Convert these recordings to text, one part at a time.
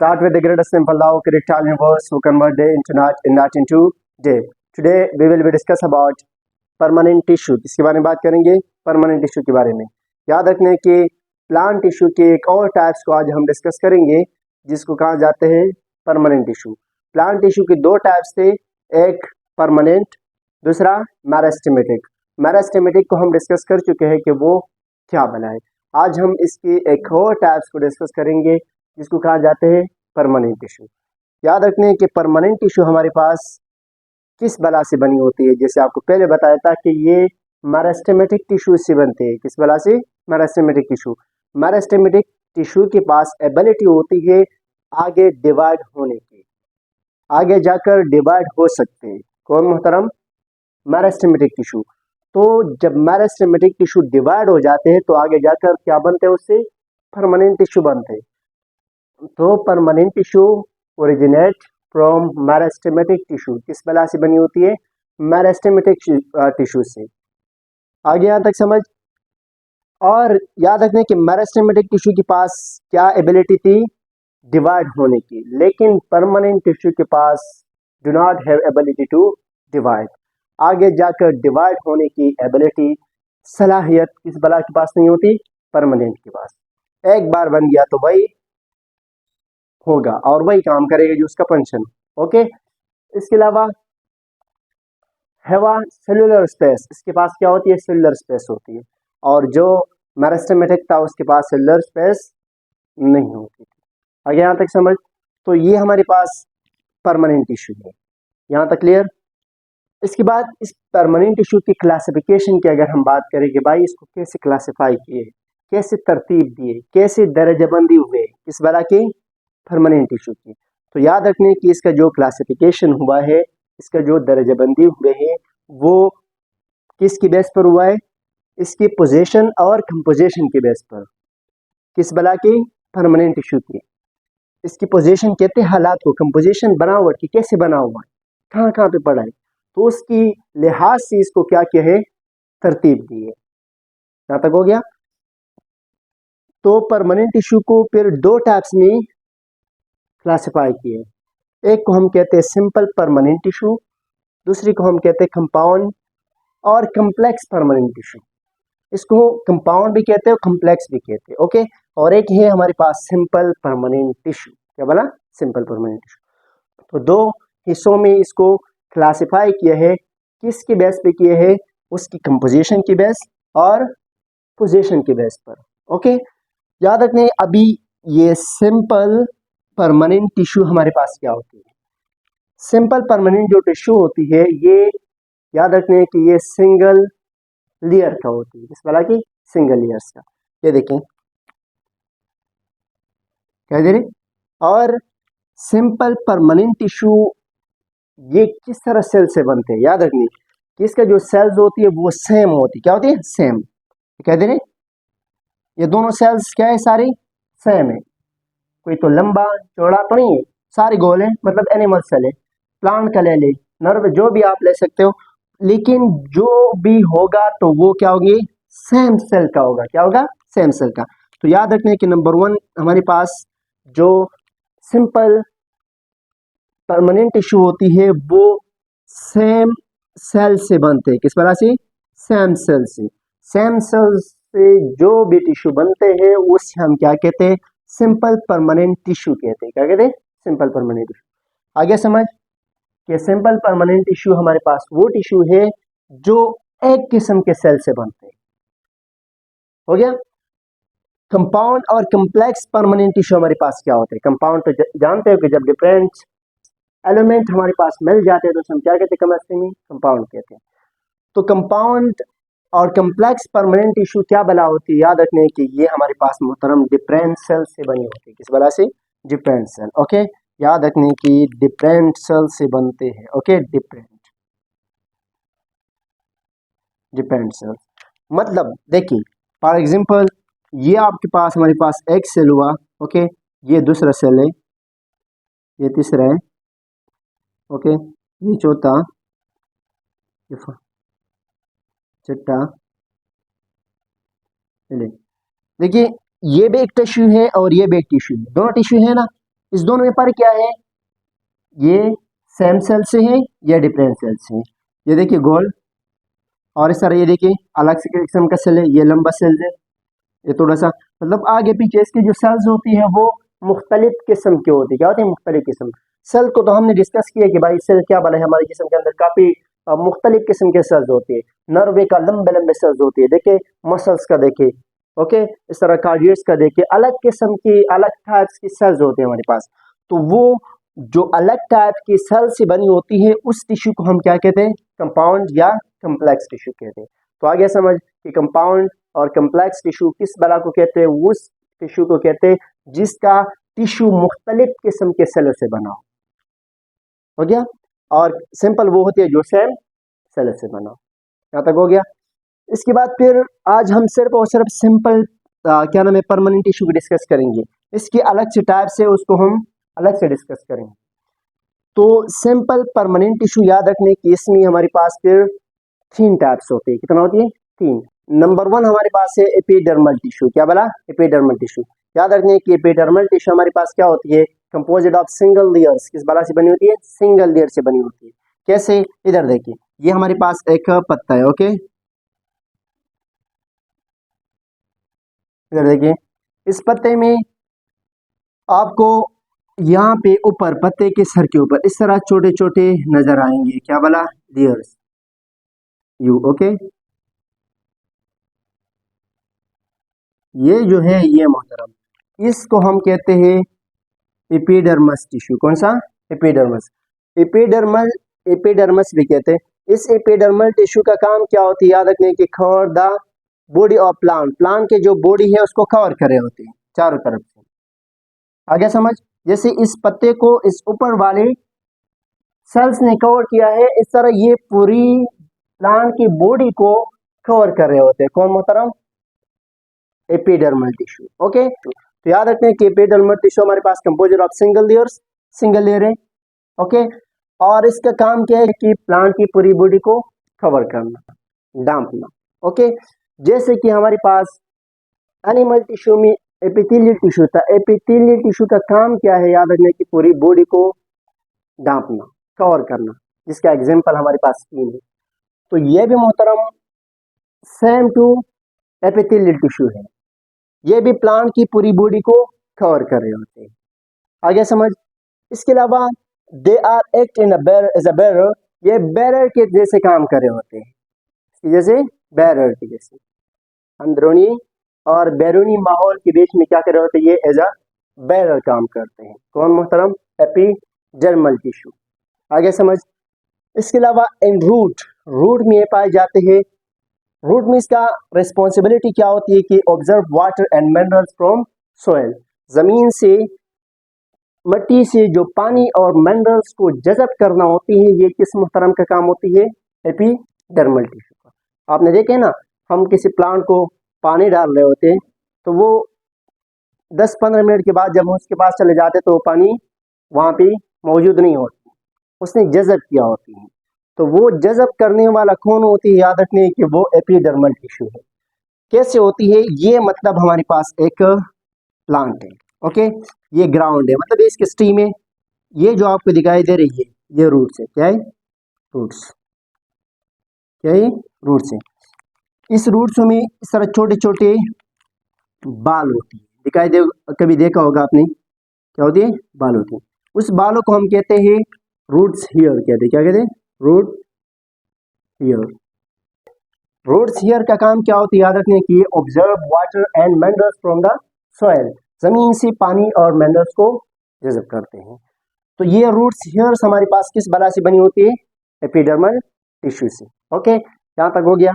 Start with the greatest simple law, correct Italian words who convert day into night and night into day. Today we will be discuss about permanent tissue. इसके बारे में बात करेंगे permanent tissue के बारे में. याद रखने कि प्लांट टिश्यू के एक और टाइप्स को आज हम डिस्कस करेंगे जिसको कहा जाते हैं परमानेंट टिश्यू. प्लांट टिश्यू के दो टाइप्स थे, एक परमानेंट, दूसरा मेरिस्टेमेटिक. मेरिस्टेमेटिक को हम डिस्कस कर चुके हैं कि वो क्या बना है. आज हम इसके एक और टाइप्स को डिस्कस करेंगे जिसको कहा जाते हैं परमानेंट टिश्यू. याद रखने कि परमानेंट टिश्यू हमारे पास किस बला से बनी होती है. जैसे आपको पहले बताया था कि ये मेरिस्टेमेटिक टिश्यू से बनते हैं. किस बला से? Meristematic tissue. मेरिस्टेमेटिक टिश्यू के पास एबिलिटी होती है आगे डिवाइड होने की, आगे जाकर डिवाइड हो सकते हैं. कौन मोहतरम? Meristematic tissue. तो जब मेरिस्टेमेटिक टिश्यू डिवाइड हो जाते हैं तो आगे जाकर क्या बनते हैं? उससे परमानेंट टिश्यू बनते हैं. तो permanent tissue originate from meristematic tissue. किस बला से बनी होती है? मेरिस्टेमेटिक टिश्यू से. आगे यहाँ तक समझ. और याद रखने कि मेरिस्टेमेटिक टिश्यू के पास क्या एबिलिटी थी? डिवाइड होने की. लेकिन परमानेंट टिश्यू के पास do not have ability to divide. आगे जाकर डिवाइड होने की एबिलिटी, सलाहियत किस बला के पास नहीं होती? परमानेंट के पास. एक बार बन गया तो वही होगा और वही काम करेगा जो उसका फंक्शन. ओके. इसके अलावा हैवा सेलुलर स्पेस. इसके पास क्या होती है? सेलुलर स्पेस होती है. और जो मेरिस्टेमेटिक था उसके पास सेलुलर स्पेस नहीं होती थी. आगे यहाँ तक समझ. तो ये हमारे पास परमानेंट टिश्यू है. यहाँ तक क्लियर. इसके बाद इस परमानेंट टिश्यू की क्लासिफिकेशन की अगर हम बात करें कि भाई इसको कैसे क्लासिफाई किए, कैसे तरतीब दिए, कैसे दर्जाबंदी हुए किस बला के? परमानेंट टिश्यू की. तो याद रखने कि इसका जो क्लासिफिकेशन हुआ है, इसका जो दर्जाबंदी हुए हैं वो किसकी बेस पर हुआ है? इसकी पोजीशन और कंपोजिशन के बेस पर. किस बला की? परमानेंट टिश्यू की. इसकी पोजीशन कहते हैं हालात को, कंपोजिशन बनावट की, कैसे बना हुआ है, कहाँ कहाँ पे पड़ा है, तो उसकी लिहाज से इसको क्या किया है? तरतीब दी है. यहाँ तक हो गया. तो परमानेंट टिश्यू को फिर दो टाइप्स में क्लासिफाई किए. एक को हम कहते हैं सिंपल परमानेंट टिश्यू, दूसरी को हम कहते हैं कंपाउंड और कम्प्लेक्स परमानेंट टिश्यू. इसको कंपाउंड भी कहते हैं और कम्प्लेक्स भी कहते हैं. ओके. और एक है हमारे पास सिंपल परमानेंट टिश्यू. क्या बोला? Simple permanent tissue. तो दो हिस्सों में इसको क्लासिफाई किया है. किसके बेस पे किए हैं? उसकी कंपोजिशन की बेस और पोजीशन की बेस पर. ओके. याद रखने अभी ये सिंपल परमानेंट टिश्यू हमारे पास क्या होती है? सिंपल परमानेंट जो टिश्यू होती है ये याद रखने कि ये सिंगल लेयर का होती है. किस वाला की? सिंगल लेयर्स का. ये देखें क्या दे रहे. और सिंपल परमानेंट टिश्यू ये किस तरह सेल से बनते हैं? याद रखनी कि इसका जो सेल्स होती है वो सेम होती है. क्या होती है? सेम. क्या दे रहे. ये दोनों सेल्स क्या है? सारे सेम है. कोई तो लंबा चौड़ा तो नहीं है, सारे गोल है. मतलब एनिमल सेल है, प्लांट का ले ले, नर्व जो भी आप ले सकते हो. लेकिन जो भी होगा तो वो क्या होगी? सेम सेल का होगा. क्या होगा? सेम सेल का. तो याद रखने कि नंबर वन हमारे पास जो सिंपल परमानेंट टिश्यू होती है वो सेम सेल से बनते हैं. किस तरह से? सेम सेल से. सेम सेल से जो भी टिश्यू बनते हैं उससे हम क्या कहते हैं? सिंपल परमानेंट टिश्यू कहते हैं. क्या कहते हैं? Simple permanent tissue. आगे समझ कि सिंपल परमानेंट टिश्यू हमारे पास वो टिश्यू है जो एक किस्म के सेल से बनते हैं. हो गया. कंपाउंड और कम्प्लेक्स परमानेंट टिश्यू हमारे पास क्या होते हैं? कंपाउंड तो जानते हो कि जब डिफरेंट एलिमेंट हमारे पास मिल जाते हैं तो हम क्या कहते हैं? केमिस्ट्री में कंपाउंड कहते हैं. तो कंपाउंड और कम्प्लेक्स परमानेंट टिश्यू क्या बला होती है? याद रखने कि ये हमारे पास मोहतरम डिफरेंट सेल से बनी होती है. किस बला से? Different cell. ओके. याद रखने की डिफरेंट सेल से बनते हैं. ओके. डिफरेंट सेल मतलब देखिए फॉर एग्जांपल ये आपके पास हमारे पास एक सेल हुआ. ओके. ये दूसरा सेल है, ये तीसरा है. ओके. ये चौथा, ये छठा. देखिए ये भी एक टिश्यू है और ये भी एक टिश्यू है. दोनों टिश्यू है ना. इस दोनों में फर्क क्या है, ये सेम सेल से है या डिफरेंट सेल से है। ये देखिए गोल, और इस तरह ये देखिए अलग से किस्म का सेल है, ये लंबा सेल है, ये थोड़ा सा मतलब आगे पीछे इसकी जो सेल्स होती है वो मुख्तलिफ किस्म की होती है। क्या होती है, मुख्तलिफ किस्म। सेल को तो हमने डिस्कस किया कि भाई सेल क्या बना है, हमारे जिस्म के अंदर काफी मुख्तलिफ किस्म के सेल्स होती है। नर्वे का लंबे लंबे सेल्स होती है, देखिए मसल्स का देखिए, ओके, इस तरह कार्डियस का देखिए, अलग किस्म की अलग टाइप्स की सेल्स होती है हमारे पास। तो वो जो अलग टाइप की सेल से बनी होती है उस टिश्यू को हम क्या कहते हैं, कंपाउंड या कम्प्लेक्स टिश्यू कहते हैं। तो आगे समझ कि कंपाउंड और कम्प्लेक्स टिश्यू किस बला को कहते हैं, उस टिश्यू को कहते हैं जिसका टिश्यू मुख्तलिफ किस्म के सेलों से बना हो गया। और सिंपल वो होती है जो सेम सेल से बना हो। यहाँ तक हो गया। इसके बाद फिर आज हम सिर्फ और सिर्फ सिंपल क्या नाम है, परमानेंट टिश्यू की डिस्कस करेंगे। इसकी अलग से टाइप से उसको हम अलग से डिस्कस करेंगे। तो सिंपल परमानेंट टिश्यू याद रखने की, इसमें हमारे पास फिर 3 टाइप्स होते हैं। कितना होती है, 3। नंबर 1 हमारे पास है एपिडर्मल टिश्यू। क्या बोला, एपिडर्मल टिश्यू। याद रखने की एपिडर्मल टिश्यू हमारे पास क्या होती है, कंपोजिट ऑफ सिंगल लेयर्स। किस बला से बनी होती है, सिंगल लेयर से बनी होती है। कैसे, इधर देखिए, ये हमारे पास एक पत्ता है, ओके, इधर देखिए, इस पत्ते में आपको यहाँ पे ऊपर पत्ते के सर के ऊपर इस तरह छोटे छोटे नजर आएंगे। क्या बोला, लेयर्स, यू, ओके। ये जो है ये मोहतरम, इसको हम कहते हैं एपिडर्मस टिश्यू। कौन सा, एपिडर्मस। एपिडर्मल, एपिडर्मस भी कहते हैं। इस एपिडर्मल टिश्यू का काम क्या होती है, याद रखने की, cover the body of plant. Plant के जो बॉडी है उसको कवर करे होते हैं चारों तरफ से। आगे समझ, जैसे इस पत्ते को इस ऊपर वाले सेल्स ने कवर किया है, इस तरह ये पूरी प्लांट की बॉडी को कवर कर रहे होते हैं। कौन मोहतरम, एपिडर्मल टिश्यू, ओके। तो याद रखते हैं कि एपिडर्मल टिश्यू हमारे पास composite of single layers, single layer है, ओके। और इसका काम क्या है कि प्लांट की पूरी बॉडी को कवर करना, ढांपना, ओके। जैसे कि हमारे पास एनिमल टिश्यू में एपिथेलियल टिश्यू था। एपिथेलियल टिश्यू का काम क्या है, याद रखने की, पूरी बॉडी को ढांपना, कवर करना, जिसका एग्जांपल हमारे पास स्किन है। तो ये भी मोहतरम सेम टू एपिथेलियल टिश्यू है, ये भी प्लांट की पूरी बॉडी को कवर कर रहे होते हैं। आगे समझ। इसके अलावा they are acting as a barrier, ये बैरर के जैसे काम कर रहे होते हैं, जैसे बैरर के जैसे अंदरूनी और बैरूनी माहौल के बीच में क्या कर रहे होते हैं, ये एज अ बैरर काम करते हैं। कौन मोहतरम, एपिडर्मल टिश्यू। आगे समझ। इसके अलावा इन रूट, रूट में पाए जाते हैं। रूट में इसका रिस्पॉन्सिबिलिटी क्या होती है कि observe water and minerals from soil, जमीन से, मिट्टी से जो पानी और मिनरल्स को जज़ब करना होती है, ये किस मुहतरम का काम होती है, एपिडर्मल टिश्यू का। आपने देखे ना, हम किसी प्लांट को पानी डाल रहे होते हैं तो वो 10-15 मिनट के बाद जब हम उसके पास चले जाते तो वो पानी वहाँ पे मौजूद नहीं होती, उसने जज़ब किया होती है। तो वो जज़ब करने वाला कौन होती है, याद रखने कि वो एपिडर्मल टिश्यू है। कैसे होती है ये, मतलब हमारे पास एक प्लांट है, ओके, ये ग्राउंड है, मतलब इसके स्टीम है, ये जो आपको दिखाई दे रही है ये रूट्स है। क्या है, रूट्स, क्या है, रूट्स है। इस रूट्स में इस तरह छोटे छोटे बाल होती है, दिखाई दे, कभी देखा होगा आपने, क्या होती है, बाल होती है। उस बालों को हम कहते हैं रूट्स हियर कहते हैं। क्या कहते हैं, रूट हियर। रूट्स हियर का काम क्या होती है, याद रखने की, observe water and minerals from the soil, जमीन से पानी और मिनरल्स को जज़ब करते हैं। तो ये रूट्स हियर्स हमारे पास किस बला से बनी होती है, एपिडर्मल टिश्यू से, ओके। यहाँ तक हो गया।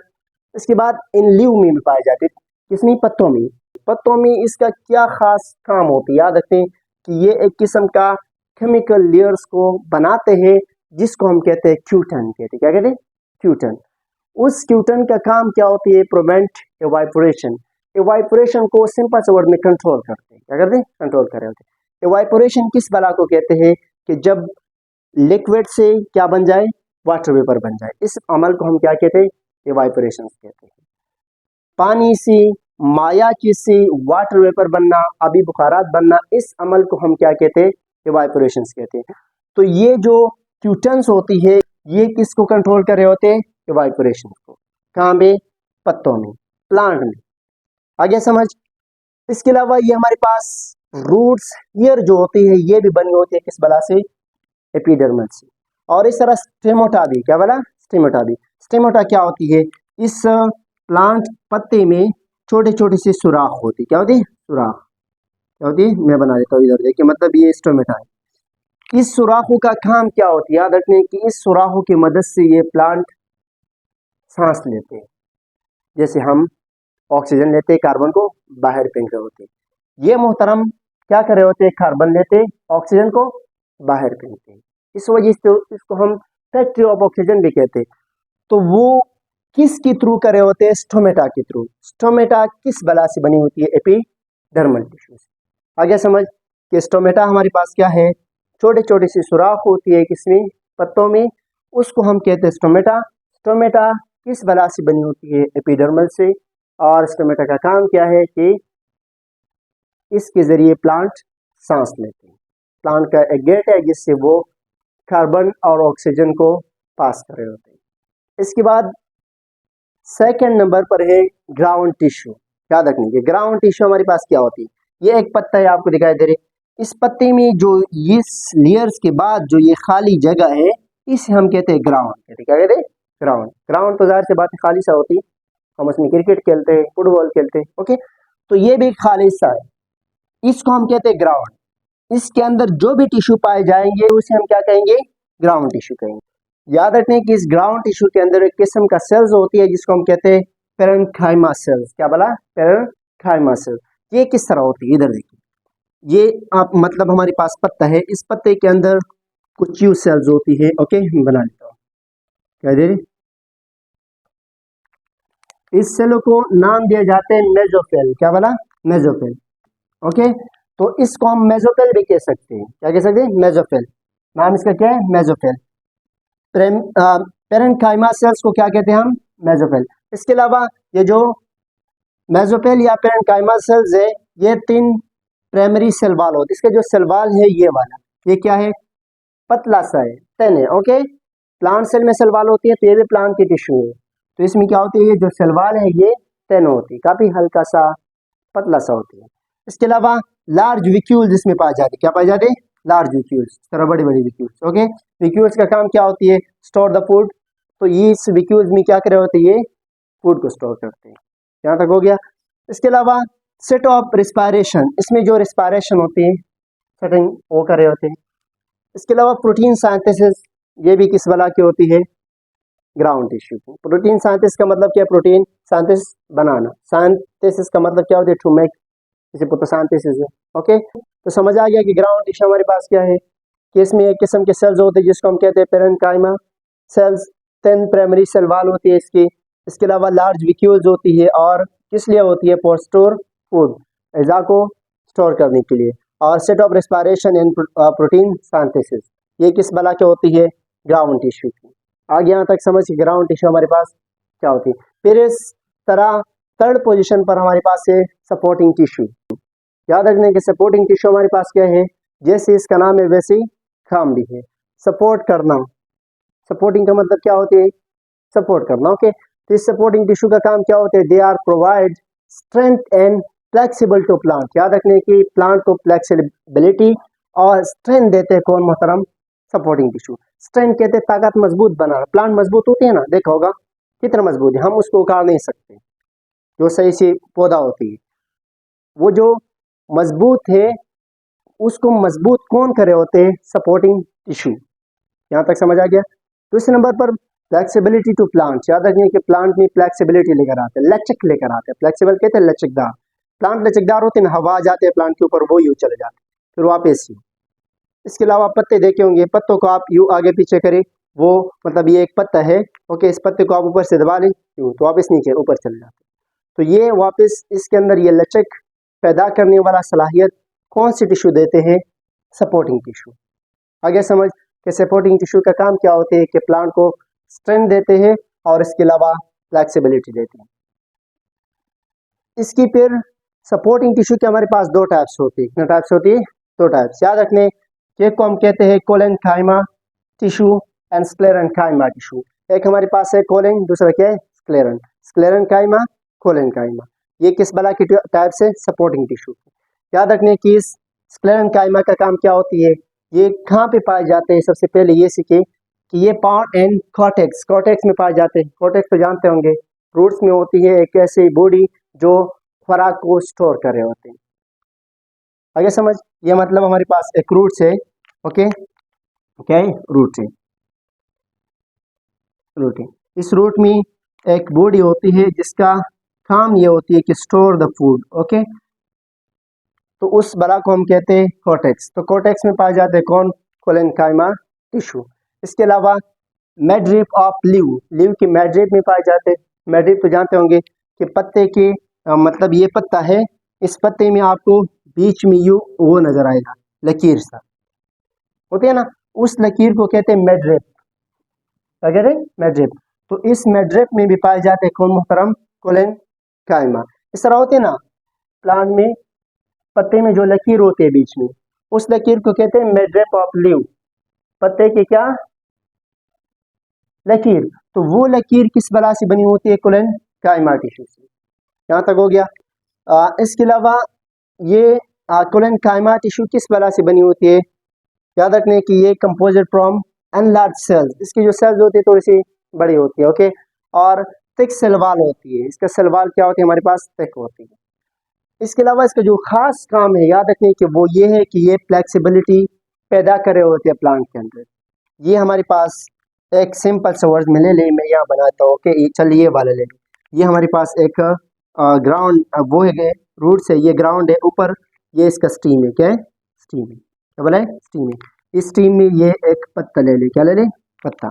इसके बाद इन लीव में भी पाए जाते, किसमें, पत्तों में। पत्तों में इसका क्या खास काम होती है, याद रखते हैं कि ये एक किस्म का केमिकल लेयर्स को बनाते हैं जिसको हम कहते हैं क्यूटन कहते हैं। क्या कहते हैं, क्यूटन। उस क्यूटन का काम क्या होती है, प्रिवेंट एवापोरेशन, एवापोरेशन को सिंपल से वर्ड में कंट्रोल करते हैं। क्या करते हैं, कंट्रोल कर रहे होते हैं। एवापोरेशन किस बला को कहते हैं कि जब लिक्विड से क्या बन जाए, वाटर वेपर बन जाए, इस अमल को हम क्या कहते हैं, एवापोरेशन कहते हैं। पानी से, माया चीज से वाटर वेपर बनना, अभी बुखारात बनना, इस अमल को हम क्या कहते हैं, इवापोरेशंस कहते हैं। तो ये जो क्यूटन्स होती है ये किसको कंट्रोल कर रहे होते हैं? इवापोरेशन को। कहाँ पे? पत्तों में, प्लांट में। आगे समझ। इसके अलावा ये हमारे पास रूट्स ईयर जो होती है ये भी बनी होती है किस बला से? एपिडर्मल से। और इस तरह स्टेमोटा भी, क्या बोला? स्टेमोटा भी। स्टेमोटा क्या होती है? इस प्लांट पत्ते में छोटे छोटे से सुराख होती, क्या होती? सुराख। क्या होती? मैं बना देता हूँ इधर देखिए, मतलब ये स्टोमेटा है। इस सुराखों का काम क्या होती है? याद रखने कि इस सुराखों की मदद से ये प्लांट सांस लेते हैं। जैसे हम ऑक्सीजन लेते हैं, कार्बन को बाहर फेंक रहे होते हैं, ये मोहतरम क्या कर रहे होते हैं? कार्बन लेते, ऑक्सीजन को बाहर फेंकते हैं। इस वजह से इसको हम फैक्ट्री ऑफ ऑक्सीजन भी कहते हैं। तो वो किसके थ्रू कर रहे होते हैं? स्टोमेटा के थ्रू। स्टोमेटा किस बला से बनी होती है? एपिडर्मल टिश्यू से। आगे समझ कि स्टोमेटा हमारे पास क्या है? छोटे छोटे सी सुराख होती है किसमें? पत्तों में। उसको हम कहते हैं स्टोमेटा। स्टोमेटा किस बला से बनी होती है? एपिडर्मल से। और स्टोमेटा का काम क्या है कि इसके जरिए प्लांट सांस लेते हैं। प्लांट का एक गेट है जिससे वो कार्बन और ऑक्सीजन को पास कर रहे होते हैं। इसके बाद सेकंड नंबर पर है ग्राउंड टिश्यू। याद रखनी है ग्राउंड टिश्यू हमारे पास क्या होती है? ये एक पत्ता है आपको दिखाई दे रही। इस पत्ते में जो इस लेयर्स के बाद जो ये खाली जगह है इसे हम कहते हैं ग्राउंड। कहते क्या कहते हैं? ग्राउंड। ग्राउंड तो जाहिर सी बात है खाली सा होती है, हम उसमें क्रिकेट खेलते हैं, फुटबॉल खेलते हैं, ओके। तो ये भी खाली सा है, इसको हम कहते हैं ग्राउंड। इसके अंदर जो भी टिश्यू पाए जाएंगे उसे हम क्या कहेंगे? ग्राउंड टिश्यू कहेंगे। याद रखने कि इस ग्राउंड टिश्यू के अंदर एक किस्म का सेल्स होती है जिसको हम कहते हैं पेरेन्काइमा सेल्स। क्या बोला? Parenchyma cells. ये किस तरह होती है? इधर देखिए, ये आप मतलब हमारे पास पत्ता है, इस पत्ते के अंदर कुछ यू सेल्स होती है, ओके। बना लेता हूँ, क्या दे रही? इस सेल को नाम दिए जाते हैं मेसोफिल। क्या बोला? Mesophyll, okay. तो इसको हम मेसोफिल भी कह सकते हैं। क्या कह सकते हैं? मेसोफिल। नाम इसका क्या है? मेसोफिल। पेरेन्काइमा सेल्स को क्या कहते हैं हम? मेसोफिल। इसके अलावा ये जो मेसोफिल या पेरेन्काइमा सेल्स है ये 3 प्राइमरी सेल वाल होते हैं। इसका जो सेल वाल है ये वाला, ये क्या है? पतला सा है, तन है, ओके। प्लांट सेल में सेल वाल होती है तो ये भी प्लांट की टिश्यू है। तो इसमें क्या होती है? ये जो सेल वाल है ये तन होती है, काफी हल्का सा पतला सा होती है। इसके अलावा लार्ज विक्यूल्स इसमें पाए जाते हैं। क्या पाए जाते हैं? लार्ज विक्यूल्स, तरह बड़ी बड़ी विक्यूल्स, ओके। विक्यूल्स का काम क्या होती है? Store the food. तो ये इस विक्यूल्स में क्या कर रहे होते हैं? ये फूड को स्टोर करते हैं। यहाँ तक हो गया। इसके अलावा सेट ऑफ रिस्पायरेशन, इसमें जो रिस्पायरेशन होती है सेटिंग वो कर रहे होते हैं। इसके अलावा प्रोटीन साइंथेसिस, ये भी किस वाला की होती है? ग्राउंड टिश्यू की। प्रोटीन साइंथेसिस का मतलब क्या है? प्रोटीन साइंथेसिस बनाना। साइंथेसिस का मतलब क्या होता है? टू मेक, इसे फोटोसिंथेसिस है, ओके। तो समझ आ गया कि ग्राउंड टिश्यू हमारे पास क्या है कि इसमें एक किस्म के सेल्स होते हैं जिसको हम कहते हैं parenchyma sales. 10 primary cell wall होती है इसकी। इसके अलावा लार्ज विक्यूल्स होती है और किस लिए होती है? फॉर स्टोर फूड, अज़ा को स्टोर करने के लिए। और set of respiration and protein synthesis, ये किस बला के होती है? ग्राउंड टिश्यू की। आगे यहाँ तक समझ कि ग्राउंड टिश्यू हमारे पास क्या होती है। फिर इस तरह थर्ड पोजीशन पर हमारे पास है सपोर्टिंग टिश्यू। याद रखने के सपोर्टिंग टिश्यू हमारे पास क्या है? जैसे इसका नाम है वैसे ही काम भी है, सपोर्ट करना। सपोर्टिंग का मतलब क्या होती है? सपोर्ट करना, ओके। तो इस सपोर्टिंग टिश्यू का काम क्या होता है? They are provide strength and flexible to plant. याद रखने की प्लांट को फ्लेक्सिबिलिटी और स्ट्रेंथ देते हैं कौन मोहतरम? Supporting tissue. स्ट्रेंथ कहते हैं ताकत, मजबूत बनाना। प्लांट मजबूत होते हैं ना, देखा होगा कितना मजबूत है, हम उसको उखाड़ नहीं सकते। जो सही से पौधा होती है वो जो मजबूत है उसको मजबूत कौन करे होते हैं? Supporting tissue. यहाँ तक समझ आ गया। दूसरे नंबर पर फ्लेक्सिबिलिटी टू प्लांट। याद रखिए कि प्लांट में फ्लेक्सिबिलिटी लेकर आते हैं, लचक लेकर आते हैं। फ्लेक्सिबल कहते हैं लचकदार। प्लांट लचकदार होते हैं, हवा जाते हैं प्लांट के ऊपर, वो यूं चले जाते हैं फिर वापस यूं। इसके अलावा पत्ते देखे होंगे, पत्तों को आप यूं आगे पीछे करें, वो मतलब ये एक पत्ता है, ओके। इस पत्ते को आप ऊपर से दबा लें यूं तो वापस नीचे ऊपर चले जाते हैं। तो ये वापस इसके अंदर ये लचक पैदा करने वाला सलाहियत कौन सी टिश्यू देते हैं? Supporting tissue. आगे समझ कि सपोर्टिंग टिश्यू का काम क्या होते हैं कि प्लांट को स्ट्रेंथ देते हैं और इसके अलावा फ्लेक्सिबिलिटी देते हैं। इसकी फिर सपोर्टिंग टिश्यू के हमारे पास 2 टाइप्स होती है। कितने टाइप्स होती है? 2 टाइप्स। याद रखने एक को हम कहते हैं collenchyma tissue and sclerenchyma tissue. एक हमारे पास है कोलेन, दूसरा क्या है स्क्लेरन। स्क्लेरेंकाइमा, कोलेनकाइमा, ये किस बला की टाइप से सपोर्टिंग टिश्यू। याद रखने की इस स्क्लेरेंकाइमा का काम क्या होती है, ये कहाँ पे पाए जाते हैं, सबसे पहले ये सीखे कि ये पार्ट एंड कॉर्टेक्स, कॉर्टेक्स में पाए जाते हैं। कॉर्टेक्स तो जानते होंगे, रूट्स में होती है एक ऐसी बॉडी जो खुराक को स्टोर कर रहे होते हैं। आगे समझ, ये मतलब हमारे पास एक रूट्स है। ओके, क्या है रूट है, रूट है। इस रूट में एक बॉडी होती है जिसका काम ये होती है कि स्टोर द फूड। ओके, तो उस बला को हम कहते हैं कॉर्टेक्स। तो कॉर्टेक्स में पाए जाते हैं कौन, कोलेनकाइमा टिश्यू। इसके अलावा मेडरिप ऑफ लीव, लीव के मेडरिप में पाए जाते हैं। मेडरिप तो जानते होंगे कि पत्ते के मतलब ये पत्ता है, इस पत्ते में आपको बीच में यू वो नजर आएगा, लकीर सा होती है ना, उस लकीर को कहते हैं मेडरिप। अगर मेडरिप, तो इस मेडरिप में भी पाए जाते हैं कौन मुहतरम, कोलेनकाइमा। इस तरह होते हैं ना प्लांट में, पत्ते में जो लकीर होती है बीच में, उस लकीर को कहते हैं मेडरिप ऑफ लीव, पत्ते की क्या लकीर। तो वो लकीर किस बला से बनी होती है, कोलेनकाइमा टिश्यू से। यहाँ तक हो गया। इसके अलावा ये कोलेनकाइमा टिश्यू किस बला से बनी होती है, याद रखने की ये कंपोजिट फ्रॉम एनलार्ज सेल्स, इसकी जो सेल्स होती है थोड़ी सी बड़ी होती है। ओके, और थिक सेल वॉल होती है, इसका सेल वॉल क्या होती है हमारे पास, थिक होती है। इसके अलावा इसका जो खास काम है याद रखने की वो ये है कि ये फ्लेक्सिबिलिटी पैदा करे होती है प्लांट के अंदर। ये हमारे पास एक सिंपल सा वर्ड में ले ले, मैं यहाँ बनाता हूँ। ओके, चलिए ये वाला ले लो। ये हमारे पास एक ग्राउंड वो है, रूट से ये ग्राउंड है, ऊपर ये इसका स्टीम है। क्या है, स्टीम है, क्या बोला है, स्टीम है। इस स्टीम में ये एक पत्ता ले ले, क्या ले ले, पत्ता,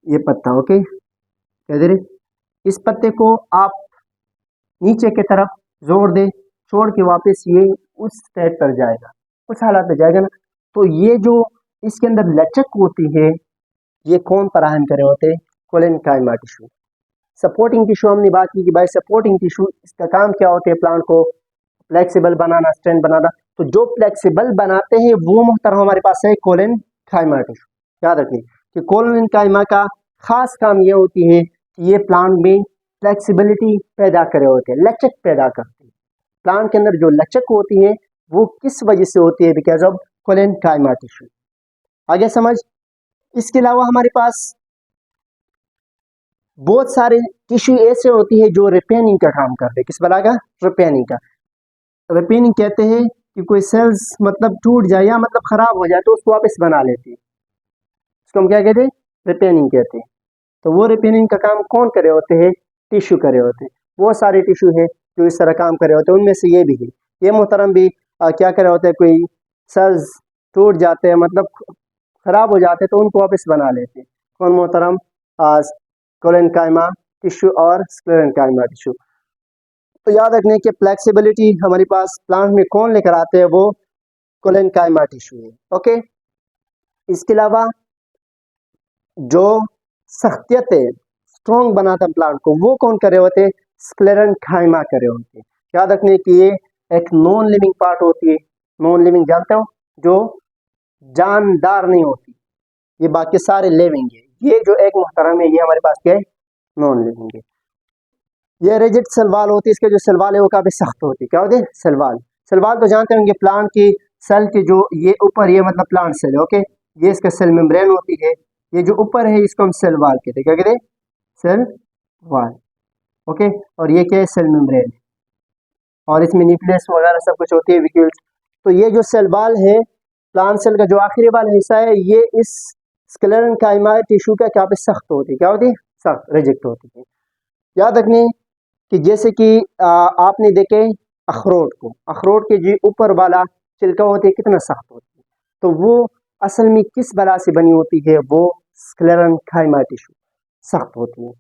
ये पत्ता। ओके, क्या दे रहे, इस पत्ते को आप नीचे की तरफ जोड़ दे, छोड़ के वापस ये उस स्टेट पर जाएगा, उस हालत में जाएगा ना। तो ये जो इसके अंदर लचक होती है, ये कौन फराहम करे होते हैं, कोलेनकाइमा टिश्यू। सपोर्टिंग टिश्यू हमने बात की कि भाई सपोर्टिंग टिश्यू इसका काम क्या होते हैं, प्लांट को फ्लेक्सिबल बनाना, स्ट्रेंथ बनाना। तो जो फ्लेक्सिबल बनाते हैं वो मुख्तरम हमारे पास है कोलेनकाइमा टिश्यू। याद रखिए कि कोलेनकाइमा का खास काम ये होती है कि ये प्लांट में फ्लेक्सिबिलिटी पैदा करे होते हैं, लचक पैदा करते हैं। प्लांट के अंदर जो लचक होती है वो किस वजह से होती है, बिकॉज ऑफ कोलेनकाइमा टिश्यू। आगे समझ। इसके अलावा हमारे पास बहुत सारे टिश्यू ऐसे होती है जो रिपेयरिंग का काम करते हैं। किस बला का, रिपेयरिंग का। रिपेयरिंग कहते हैं कि कोई सेल्स मतलब टूट जाए या मतलब खराब हो जाए तो उसको वापस बना लेते हैं, उसको हम क्या कहते हैं, रिपेयरिंग कहते हैं। तो वो रिपेयरिंग का काम कौन करे होते हैं, टिश्यू करे होते हैं। वो सारे टिश्यू है जो इस तरह काम करे होते हैं, उनमें से ये भी है। ये मोहतरम भी क्या करे होते हैं, कोई सेल्स टूट जाते हैं मतलब खराब हो जाते हैं तो उनको वापस बना लेते हैं। कौन मोहतरम, कोलेनकाइमा टिश्यू और स्क्लेरेंकाइमा टिश्यू। तो याद रखने की फ्लेक्सिबिलिटी हमारे पास प्लांट में कौन लेकर आते हैं, वो कोलेनकाइमा टिश्यू है। ओके, इसके अलावा जो सख्तियत है, स्ट्रॉन्ग बनाता प्लांट को, वो कौन करे होते, स्क्लेरेंकाइमा करे होते हैं। याद रखने की ये एक नॉन लिविंग पार्ट होती है। नॉन लिविंग जानते हो, जो जानदार नहीं होती, ये बाकी सारे लिविंग है। ये जो एक मुहतरम है ये हमारे पास क्या है, नॉन लिविंग है। ये रिजिड सलवाल होती है, इसके जो सलवाल है वो काफी सख्त होती है। क्या होती है, सलवाल। सलवाल तो जानते होंगे प्लांट की सेल के जो ये ऊपर, ये मतलब प्लांट सेल है। ओके, ये इसका सेल मेम्ब्रेन होती है, ये जो ऊपर है इसको हम सेल वाल कहते हैं। क्या कहते हैं, सेल वाल। ओके, और ये क्या है, सेल मेम्ब्रेन, और इसमें न्यूक्लियस वगैरह सब कुछ होती है, विक्यूल्स। तो ये जो सेल वाल है, प्लांट सेल का जो आखिरी वाला हिस्सा है, ये इस स्क्लेरेंकाइमा टिश्यू का काफी सख्त होती है। क्या होती है, सख्त, रिजिड होती है। याद रखने कि जैसे कि आपने देखे अखरोट को, अखरोट के जो ऊपर वाला छिलका होती है कितना सख्त होती है, तो वो असल में किस बला से बनी होती है, वो स्क्लेरेंकाइमा टिश्यू सख्त होती है।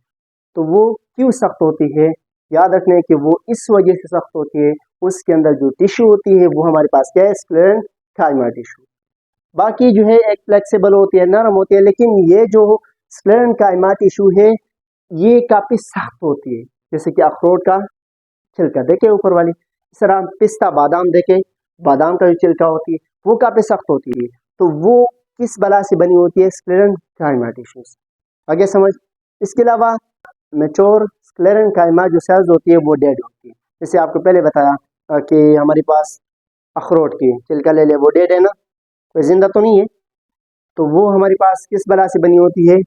तो वो क्यों सख्त होती है, याद रखने कि वो इस वजह से सख्त होती है, उसके अंदर जो टिश्यू होती है वो हमारे पास क्या है, स्क्लेरेंकाइमा टिश्यू। बाकी जो है एक फ्लेक्सिबल होती है, नरम होती है, लेकिन ये जो स्क्लेरेंकाइमा टिश्यू है ये काफी सख्त होती है। जैसे कि अखरोट का छिलका देखे ऊपर वाली, इस तरह पिस्ता बादाम देखे, बादाम का जो छिलका होती है वो काफी सख्त होती है। तो वो किस बला से बनी होती है? स्क्लेरेंकाइमा टिश्यू से। आगे समझ। इसके अलावा मैच्योर स्क्लेरेंकाइमा जो सेल्स होती है वो डेड होती है। जैसे आपको पहले बताया कि हमारे पास अखरोट की छिलका ले ले, वो डेड है ना, कोई जिंदा तो नहीं है। तो वो हमारे पास किस बला से बनी होती है?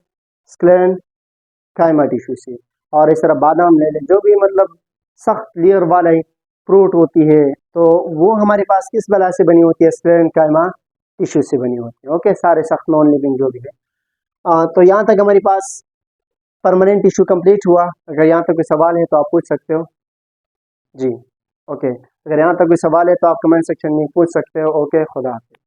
स्क्लेरेंकाइमा टिश्यू से। और इस तरह बादाम ले ले, जो भी मतलब सख्त लेयर वाले फ्रूट होती है, तो वो हमारे पास किस बला से बनी होती है? स्क्लेरेंकाइमा टिश्यू से बनी होती है। ओके, सारे सख्त नॉन लिविंग जो भी है। तो यहाँ तक हमारे पास परमानेंट टिश्यू कंप्लीट हुआ। अगर यहाँ तक कोई सवाल है तो आप पूछ सकते हो जी। ओके, अगर यहाँ तक कोई सवाल है तो आप कमेंट सेक्शन में पूछ सकते हो। ओके, खुदा हाफिज़।